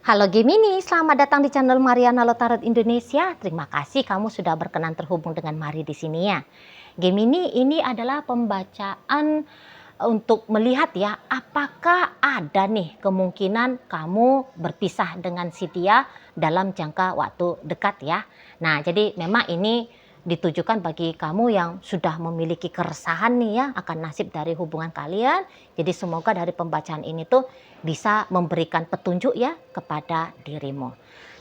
Halo Gemini, selamat datang di channel Mariana Lotarot Indonesia. Terima kasih kamu sudah berkenan terhubung dengan Mari di sini ya. Gemini, ini adalah pembacaan untuk melihat ya, apakah ada nih kemungkinan kamu berpisah dengan si dia dalam jangka waktu dekat ya. Nah, jadi memang ini ditujukan bagi kamu yang sudah memiliki keresahan nih ya akan nasib dari hubungan kalian. Jadi semoga dari pembacaan ini tuh bisa memberikan petunjuk ya kepada dirimu.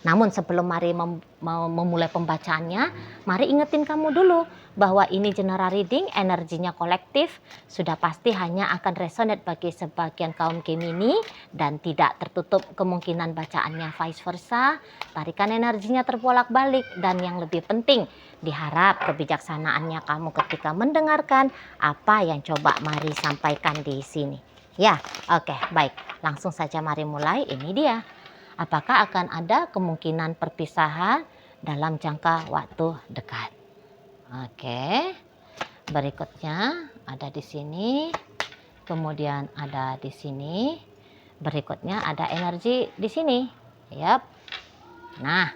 Namun sebelum mari memulai pembacaannya, mari ingetin kamu dulu bahwa ini general reading, energinya kolektif, sudah pasti hanya akan resonate bagi sebagian kaum Gemini dan tidak tertutup kemungkinan bacaannya vice versa. Tarikan energinya terbolak-balik dan yang lebih penting, diharap kebijaksanaannya kamu ketika mendengarkan apa yang coba Mari sampaikan di sini. Ya, oke, baik. Langsung saja mari mulai. Ini dia. Apakah akan ada kemungkinan perpisahan dalam jangka waktu dekat? Oke. Berikutnya ada di sini. Kemudian ada di sini. Berikutnya ada energi di sini. Yap. Nah,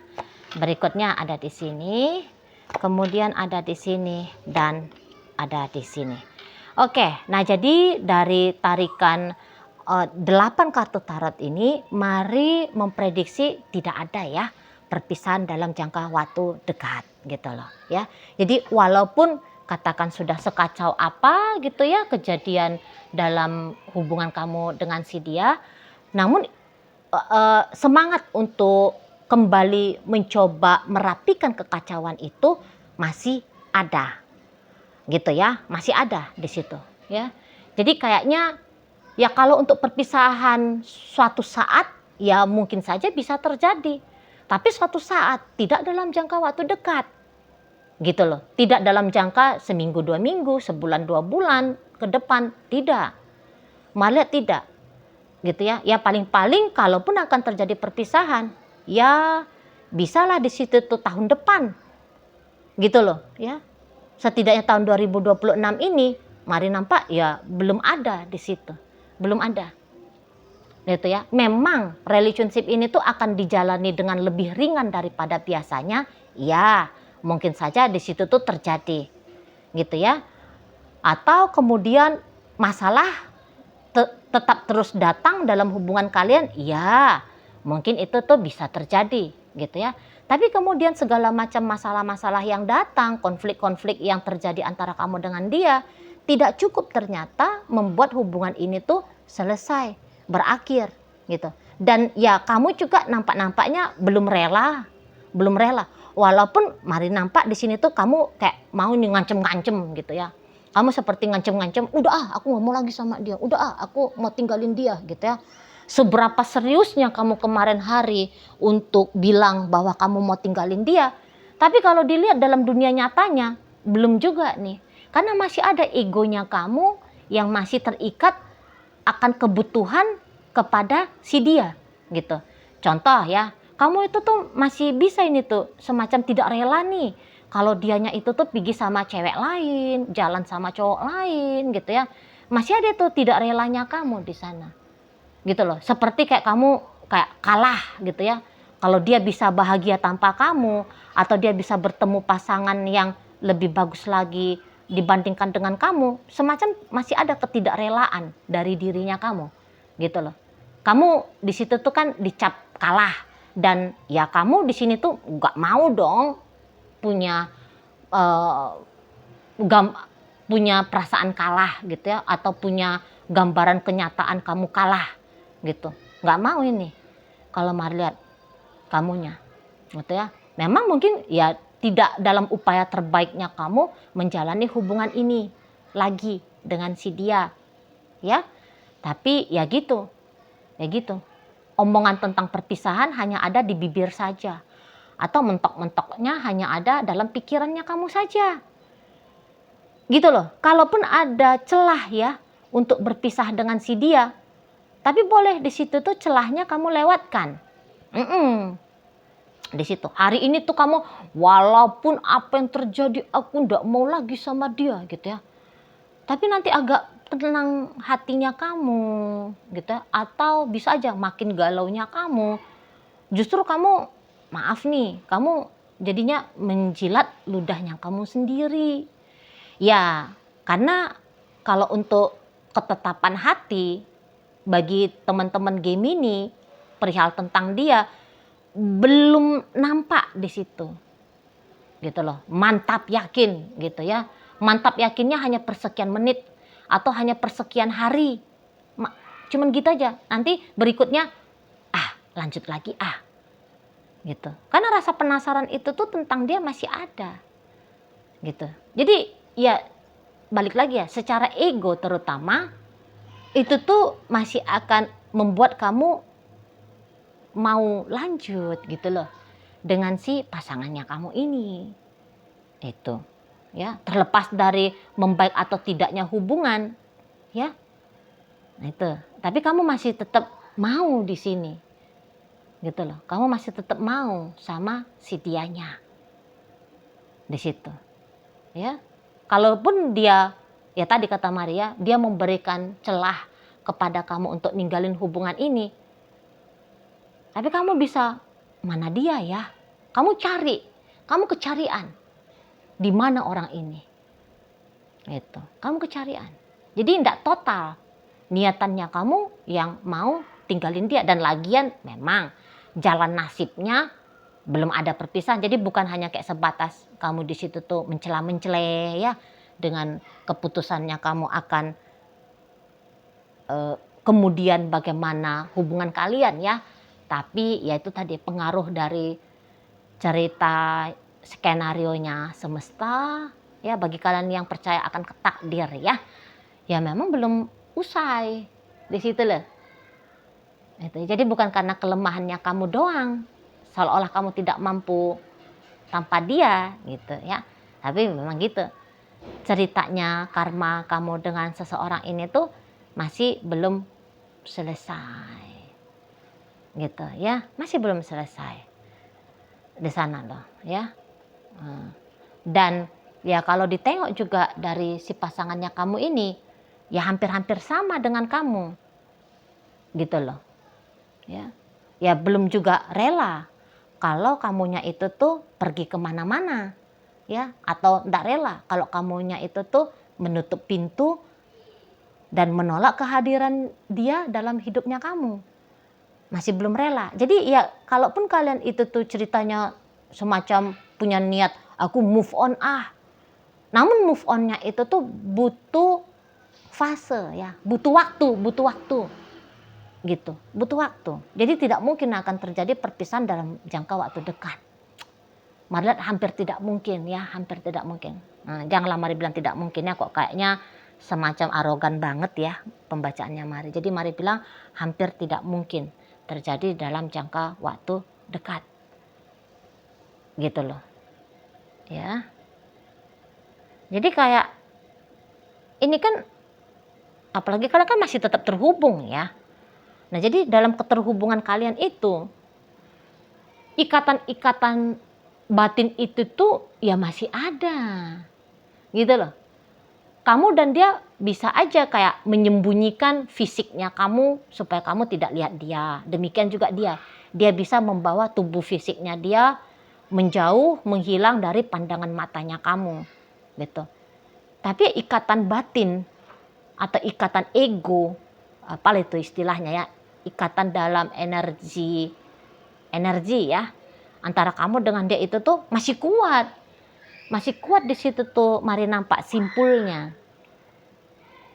berikutnya ada di sini. Kemudian ada di sini dan ada di sini. Oke, nah jadi dari tarikan 8 kartu tarot ini, Mari memprediksi tidak ada ya perpisahan dalam jangka waktu dekat gitu loh ya. Jadi walaupun katakan sudah sekacau apa gitu ya kejadian dalam hubungan kamu dengan si dia, namun semangat untuk kembali mencoba merapikan kekacauan itu masih ada gitu ya, masih ada di situ ya. Jadi kayaknya ya kalau untuk perpisahan suatu saat ya mungkin saja bisa terjadi, tapi suatu saat tidak dalam jangka waktu dekat gitu loh, tidak dalam jangka seminggu 2 minggu, sebulan 2 bulan ke depan, tidak, malah tidak gitu ya. Ya paling-paling kalaupun akan terjadi perpisahan ya bisalah di situ tuh tahun depan gitu loh ya. Setidaknya tahun 2026 ini Mari nampak ya belum ada di situ. Belum ada. Gitu ya. Memang relationship ini tuh akan dijalani dengan lebih ringan daripada biasanya. Ya, mungkin saja di situ tuh terjadi. Gitu ya. Atau kemudian masalah tetap terus datang dalam hubungan kalian. Ya, mungkin itu tuh bisa terjadi gitu ya. Tapi kemudian segala macam masalah-masalah yang datang, konflik-konflik yang terjadi antara kamu dengan dia, tidak cukup ternyata membuat hubungan ini tuh selesai, berakhir gitu. Dan ya kamu juga nampak-nampaknya belum rela, belum rela. Walaupun Mari nampak di sini tuh kamu kayak mau nih ngancem-ngancem gitu ya. Kamu seperti ngancem-ngancem, udah aku nggak mau lagi sama dia, udah aku mau tinggalin dia gitu ya. Seberapa seriusnya kamu kemarin hari untuk bilang bahwa kamu mau tinggalin dia. Tapi kalau dilihat dalam dunia nyatanya, belum juga nih. Karena masih ada egonya kamu yang masih terikat akan kebutuhan kepada si dia gitu. Contoh ya, kamu itu tuh masih bisa ini tuh semacam tidak rela nih. Kalau dianya itu tuh pergi sama cewek lain, jalan sama cowok lain gitu ya. Masih ada tuh tidak relanya kamu di sana gitu loh. Seperti kayak kamu kayak kalah gitu ya. Kalau dia bisa bahagia tanpa kamu atau dia bisa bertemu pasangan yang lebih bagus lagi dibandingkan dengan kamu, semacam masih ada ketidakrelaan dari dirinya kamu gitu loh. Kamu di situ tuh kan dicap kalah dan ya kamu di sini tuh nggak mau dong punya uh, gam, punya perasaan kalah gitu ya atau punya gambaran kenyataan kamu kalah gitu, nggak mau ini kalau Mari lihat kamunya gitu ya. Memang mungkin ya tidak dalam upaya terbaiknya kamu menjalani hubungan ini lagi dengan si dia ya, tapi ya gitu, ya gitu, omongan tentang perpisahan hanya ada di bibir saja atau mentok-mentoknya hanya ada dalam pikirannya kamu saja gitu loh. Kalaupun ada celah ya untuk berpisah dengan si dia, tapi boleh di situ tuh celahnya kamu lewatkan. Di situ. Hari ini tuh kamu walaupun apa yang terjadi aku nggak mau lagi sama dia gitu ya. Tapi nanti agak tenang hatinya kamu gitu ya. Atau bisa aja makin galaunya kamu. Justru kamu, maaf nih, kamu jadinya menjilat ludahnya kamu sendiri. Ya, karena kalau untuk ketetapan hati bagi teman-teman Gemini, perihal tentang dia belum nampak di situ. Gitu loh. Mantap yakin gitu ya. Mantap yakinnya hanya persekian menit atau hanya persekian hari. Cuman gitu aja. Nanti berikutnya lanjut lagi gitu. Karena rasa penasaran itu tuh tentang dia masih ada. Gitu. Jadi ya balik lagi ya, secara ego terutama itu tuh masih akan membuat kamu mau lanjut gitu loh dengan si pasangannya kamu ini. Itu ya, terlepas dari membaik atau tidaknya hubungan ya. Nah itu, tapi kamu masih tetap mau di sini. Gitu loh. Kamu masih tetap mau sama si dianya. Di situ. Ya. Kalaupun dia, ya tadi kata Maria, dia memberikan celah kepada kamu untuk ninggalin hubungan ini. Tapi kamu bisa, mana dia ya? Kamu cari, kamu kecarian. Di mana orang ini? Gitu. Kamu kecarian. Jadi tidak total. Niatannya kamu yang mau tinggalin dia. Dan lagian memang jalan nasibnya belum ada perpisahan. Jadi bukan hanya kayak sebatas kamu di situ tuh mencela-mencele ya. Dengan keputusannya kamu akan kemudian bagaimana hubungan kalian ya. Tapi ya itu tadi pengaruh dari cerita skenarionya semesta ya, bagi kalian yang percaya akan takdir ya. Ya memang belum usai di situ loh. Itu. Jadi bukan karena kelemahannya kamu doang, seolah-olah kamu tidak mampu tanpa dia gitu ya. Tapi memang gitu. Ceritanya karma kamu dengan seseorang ini tuh masih belum selesai. Gitu ya, masih belum selesai. Di sana loh ya. Dan ya kalau ditengok juga dari si pasangannya kamu ini, ya hampir-hampir sama dengan kamu. Gitu loh. Ya. Ya belum juga rela kalau kamunya itu tuh pergi kemana-mana. Ya, atau enggak rela kalau kamunya itu tuh menutup pintu dan menolak kehadiran dia dalam hidupnya kamu. Masih belum rela. Jadi ya kalaupun kalian itu tuh ceritanya semacam punya niat aku move on namun move onnya itu tuh butuh fase ya, butuh waktu gitu, butuh waktu. Jadi tidak mungkin akan terjadi perpisahan dalam jangka waktu dekat. Mari lihat hampir tidak mungkin ya, hampir tidak mungkin. Nah, janganlah Mari bilang tidak mungkin ya, kok kayaknya semacam arogan banget ya pembacaannya Mari. Jadi Mari bilang hampir tidak mungkin terjadi dalam jangka waktu dekat. Gitu loh. Ya. Jadi kayak ini kan apalagi kalian kan masih tetap terhubung ya. Nah, jadi dalam keterhubungan kalian itu ikatan-ikatan batin itu tuh ya masih ada. Gitu loh. Kamu dan dia bisa aja kayak menyembunyikan fisiknya kamu supaya kamu tidak lihat dia. Demikian juga dia. Dia bisa membawa tubuh fisiknya dia menjauh, menghilang dari pandangan matanya kamu. Gitu. Tapi ikatan batin atau ikatan ego, apa itu istilahnya ya, ikatan dalam energi ya antara kamu dengan dia itu tuh masih kuat di situ tuh. Mari nampak simpulnya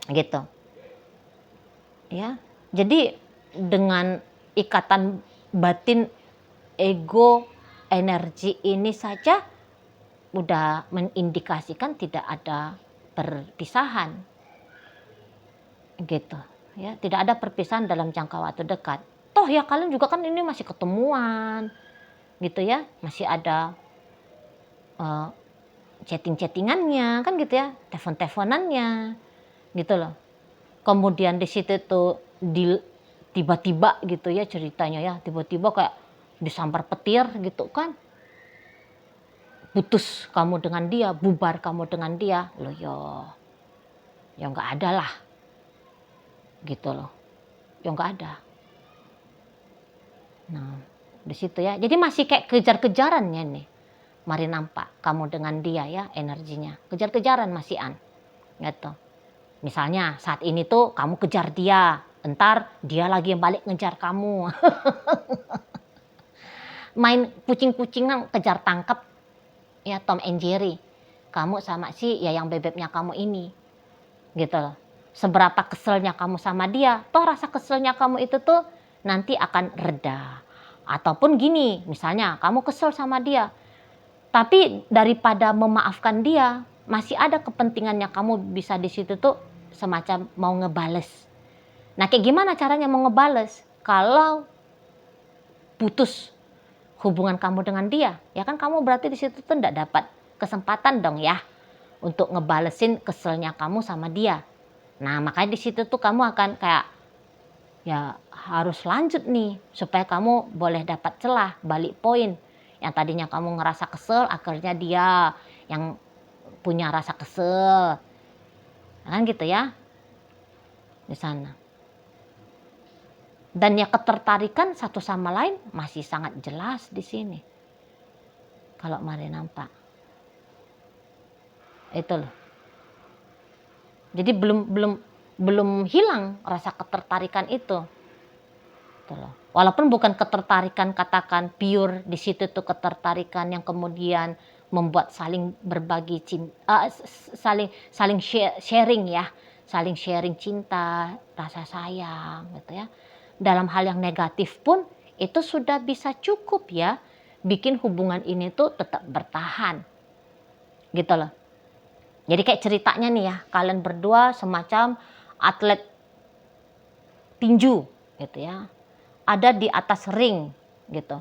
gitu ya. Jadi dengan ikatan batin ego energi ini saja udah mengindikasikan tidak ada perpisahan gitu ya, tidak ada perpisahan dalam jangka waktu dekat. Toh ya kalian juga kan ini masih ketemuan gitu ya, masih ada chatting-chattingannya kan gitu ya, telepon-teleponannya gitu loh. Kemudian di situ tuh tiba-tiba gitu ya ceritanya ya, tiba-tiba kayak disambar petir gitu kan. Putus kamu dengan dia, bubar kamu dengan dia, loh ya nggak ada lah, gitu loh, ya nggak ada. Nah, di situ ya. Jadi masih kayak kejar-kejarannya nih. Mari nampak kamu dengan dia ya energinya. Kejar-kejaran masih gitu. Misalnya saat ini tuh kamu kejar dia, entar dia lagi yang balik ngejar kamu. Main kucing-kucingan kejar tangkap ya Tom and Jerry. Kamu sama si ya yang bebeknya kamu ini. Gitu loh. Seberapa keselnya kamu sama dia, toh rasa keselnya kamu itu tuh nanti akan reda. Ataupun gini, misalnya kamu kesel sama dia, tapi daripada memaafkan dia, masih ada kepentingannya kamu bisa di situ tuh semacam mau ngebales. Nah, kayak gimana caranya mau ngebales? Kalau putus hubungan kamu dengan dia, ya kan kamu berarti di situ tuh enggak dapat kesempatan dong ya untuk ngebalesin keselnya kamu sama dia. Nah, makanya di situ tuh kamu akan kayak ya harus lanjut nih supaya kamu boleh dapat celah balik poin. Yang tadinya kamu ngerasa kesel, akhirnya dia yang punya rasa kesel. Kan gitu ya di sana. Dan ya ketertarikan satu sama lain masih sangat jelas di sini. Kalau mari nampak. Itu loh. Jadi belum hilang rasa ketertarikan itu. Gitu loh. Walaupun bukan ketertarikan katakan pure di situ tuh ketertarikan yang kemudian membuat saling berbagi cinta, saling sharing ya, saling sharing cinta, rasa sayang gitu ya. Dalam hal yang negatif pun itu sudah bisa cukup ya bikin hubungan ini tuh tetap bertahan. Gitu loh. Jadi kayak ceritanya nih ya, kalian berdua semacam atlet tinju gitu ya. Ada di atas ring gitu.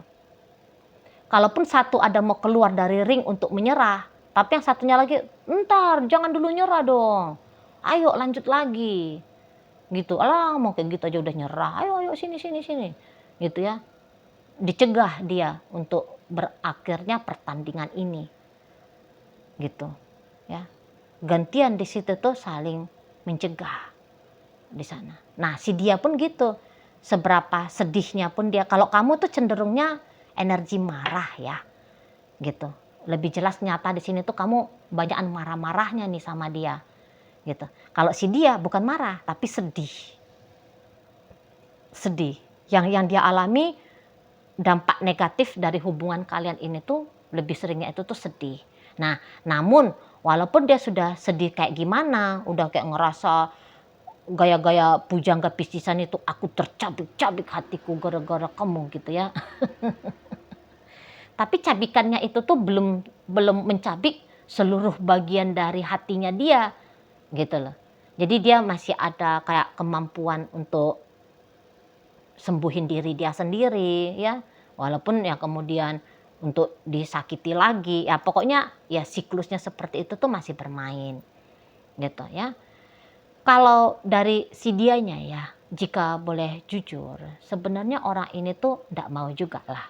Kalaupun satu ada mau keluar dari ring untuk menyerah, tapi yang satunya lagi, "Entar, jangan dulu nyerah dong. Ayo lanjut lagi." Gitu. Alah, mau kayak gitu aja udah nyerah. Ayo sini sini sini. Gitu ya. Dicegah dia untuk berakhirnya pertandingan ini. Gitu. Ya. Gantian di situ tuh saling mencegah di sana. Nah, si dia pun gitu. Seberapa sedihnya pun dia, kalau kamu tuh cenderungnya energi marah ya. Gitu. Lebih jelas nyata di sini tuh kamu banyakan marah-marahnya nih sama dia. Gitu. Kalau si dia bukan marah tapi sedih. Sedih. Yang dia alami dampak negatif dari hubungan kalian ini tuh lebih seringnya itu tuh sedih. Nah, namun walaupun dia sudah sedih kayak gimana, udah kayak ngerasa gaya-gaya pujangga picisan itu, aku tercabik-cabik hatiku gara-gara kamu gitu ya. Tapi cabikannya itu tuh belum mencabik seluruh bagian dari hatinya dia gitu loh. Jadi dia masih ada kayak kemampuan untuk sembuhin diri dia sendiri ya. Walaupun ya kemudian untuk disakiti lagi ya, pokoknya ya siklusnya seperti itu tuh masih bermain gitu ya. Kalau dari si dianya ya, jika boleh jujur, sebenarnya orang ini tuh nggak mau juga lah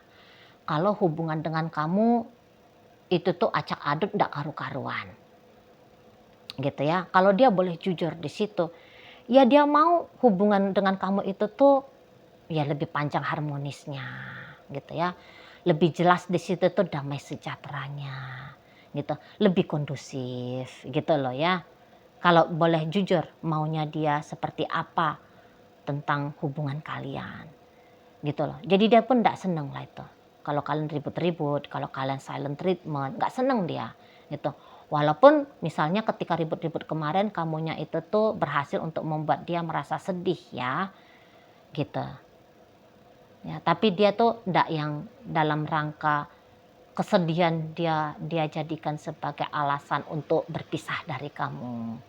kalau hubungan dengan kamu itu tuh acak adut nggak karu-karuan. Gitu ya. Kalau dia boleh jujur di situ, ya dia mau hubungan dengan kamu itu tuh ya lebih panjang harmonisnya, gitu ya. Lebih jelas di situ tuh damai sejahteranya, gitu. Lebih kondusif, gitu loh ya. Kalau boleh jujur, maunya dia seperti apa tentang hubungan kalian, gitu loh. Jadi dia pun nggak seneng lah itu. Kalau kalian ribut-ribut, kalau kalian silent treatment, nggak seneng dia, gitu. Walaupun misalnya ketika ribut-ribut kemarin, kamunya itu tuh berhasil untuk membuat dia merasa sedih ya, gitu. Ya, tapi dia tuh ndak yang dalam rangka kesedihan dia jadikan sebagai alasan untuk berpisah dari kamu,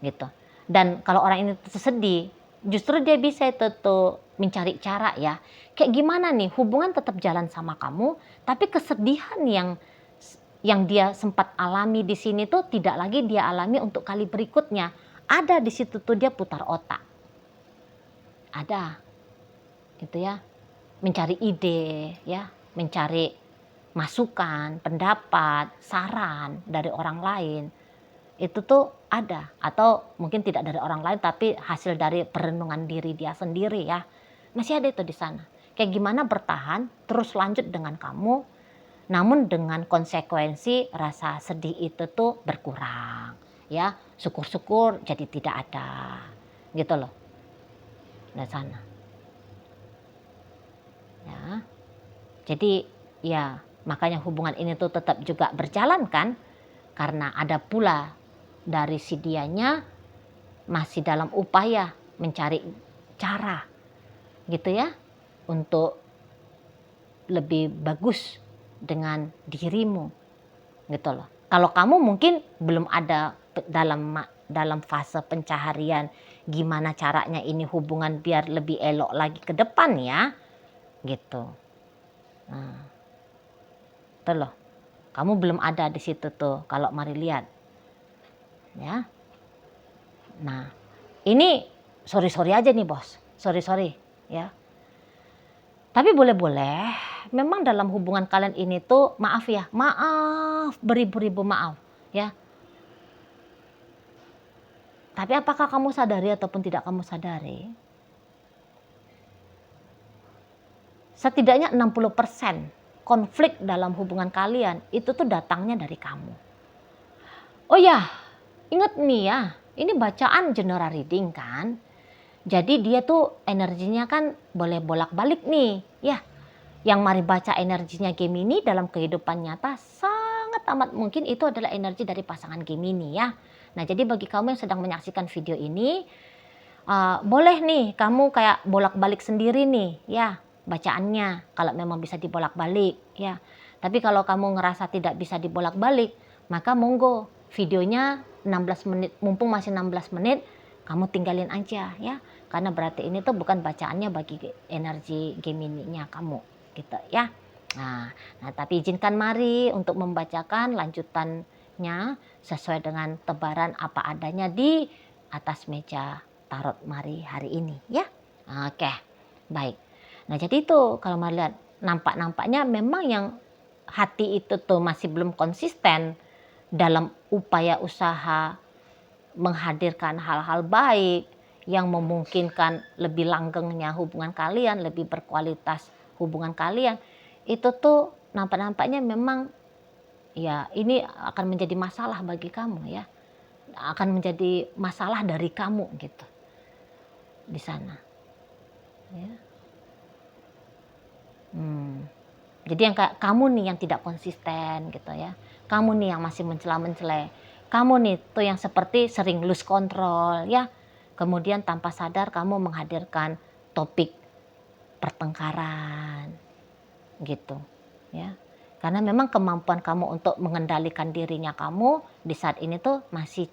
gitu. Dan kalau orang ini sedih, justru dia bisa itu tuh mencari cara ya. Kayak gimana nih hubungan tetap jalan sama kamu, tapi kesedihan yang dia sempat alami di sini tuh tidak lagi dia alami untuk kali berikutnya. Ada di situ tuh dia putar otak. Ada. Gitu ya. Mencari ide ya, mencari masukan, pendapat, saran dari orang lain. Itu tuh ada, atau mungkin tidak dari orang lain tapi hasil dari perenungan diri dia sendiri ya. Masih ada itu di sana. Kayak gimana bertahan, terus lanjut dengan kamu, namun dengan konsekuensi rasa sedih itu tuh berkurang. Ya, syukur-syukur jadi tidak ada. Gitu loh. Dari sana. Ya. Jadi ya makanya hubungan ini tuh tetap juga berjalan kan, karena ada pula dari si dianya masih dalam upaya mencari cara gitu ya untuk lebih bagus dengan dirimu gitu loh. Kalau kamu mungkin belum ada dalam fase pencaharian gimana caranya ini hubungan biar lebih elok lagi ke depan ya gitu. Nah, itu loh. Kamu belum ada di situ tuh kalau mari lihat. Ya. Nah, ini sorry aja nih bos. Sorry ya. Tapi boleh-boleh memang dalam hubungan kalian ini tuh maaf ya. Maaf, beribu-ribu maaf ya. Tapi apakah kamu sadari ataupun tidak kamu sadari? Setidaknya 60% konflik dalam hubungan kalian itu tuh datangnya dari kamu. Oh ya, ingat nih ya, ini bacaan general reading kan. Jadi dia tuh energinya kan boleh bolak-balik nih, ya. Yang mari baca energinya Gemini dalam kehidupan nyata sangat amat mungkin itu adalah energi dari pasangan Gemini ya. Nah jadi bagi kamu yang sedang menyaksikan video ini, boleh nih kamu kayak bolak-balik sendiri nih ya bacaannya kalau memang bisa dibolak-balik ya. Tapi kalau kamu ngerasa tidak bisa dibolak-balik, maka monggo videonya 16 menit, mumpung masih 16 menit, kamu tinggalin aja ya. Karena berarti ini tuh bukan bacaannya bagi energi Gemini-nya kamu gitu ya. Nah, tapi izinkan mari untuk membacakan lanjutannya sesuai dengan tebaran apa adanya di atas meja tarot mari hari ini ya. Oke, baik. Nah jadi itu kalau mari lihat nampaknya memang yang hati itu tuh masih belum konsisten dalam upaya usaha menghadirkan hal-hal baik yang memungkinkan lebih langgengnya hubungan kalian, lebih berkualitas hubungan kalian. Itu tuh nampaknya memang ya ini akan menjadi masalah bagi kamu ya. Akan menjadi masalah dari kamu gitu di sana. Ya. Jadi yang kayak kamu nih yang tidak konsisten gitu ya. Kamu nih yang masih mencela-mencela. Kamu nih tuh yang seperti sering lose control ya. Kemudian tanpa sadar kamu menghadirkan topik pertengkaran gitu ya. Karena memang kemampuan kamu untuk mengendalikan dirinya kamu di saat ini tuh masih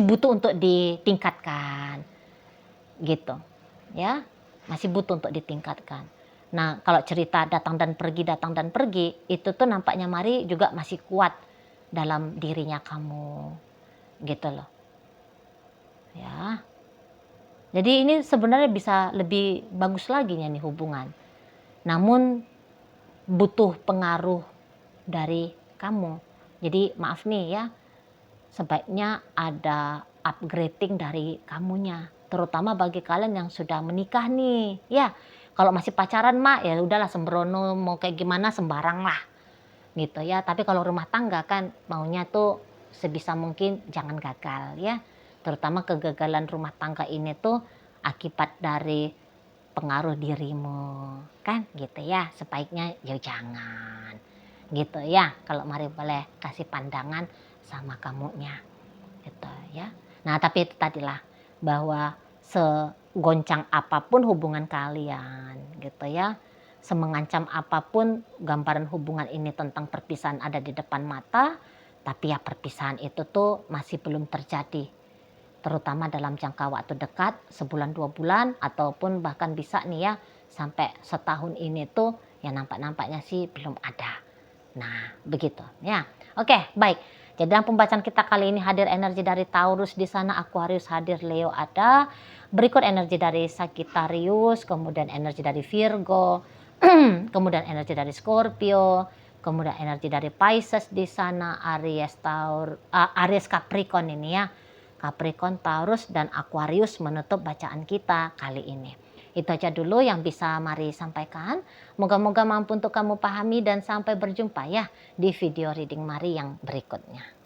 butuh untuk ditingkatkan gitu ya. Masih butuh untuk ditingkatkan. Nah, kalau cerita datang dan pergi, itu tuh nampaknya Mari juga masih kuat dalam dirinya kamu. Gitu loh. Ya. Jadi ini sebenarnya bisa lebih bagus lagi nih hubungan. Namun butuh pengaruh dari kamu. Jadi maaf nih ya, sebaiknya ada upgrading dari kamunya. Terutama bagi kalian yang sudah menikah nih. Ya, kalau masih pacaran mah ya udahlah sembrono mau kayak gimana sembarang lah gitu ya. Tapi kalau rumah tangga kan maunya tuh sebisa mungkin jangan gagal ya. Terutama kegagalan rumah tangga ini tuh akibat dari pengaruh dirimu kan gitu ya. Sebaiknya ya jangan gitu ya. Kalau mari boleh kasih pandangan sama kamunya gitu ya. Nah tapi itu tadilah bahwa segoncang apapun hubungan kalian gitu ya, semengancam apapun gambaran hubungan ini tentang perpisahan ada di depan mata, tapi ya perpisahan itu tuh masih belum terjadi, terutama dalam jangka waktu dekat sebulan 2 bulan ataupun bahkan bisa nih ya sampai setahun ini tuh ya nampaknya sih belum ada. Nah begitu ya. Oke baik. Jadi dalam pembacaan kita kali ini hadir energi dari Taurus di sana, Aquarius hadir, Leo ada. Berikut energi dari Sagittarius, kemudian energi dari Virgo, kemudian energi dari Scorpio, kemudian energi dari Pisces di sana, Aries Capricorn ini ya. Capricorn, Taurus dan Aquarius menutup bacaan kita kali ini. Itu aja dulu yang bisa Mari sampaikan. Moga-moga mampu untuk kamu pahami dan sampai berjumpa ya di video reading Mari yang berikutnya.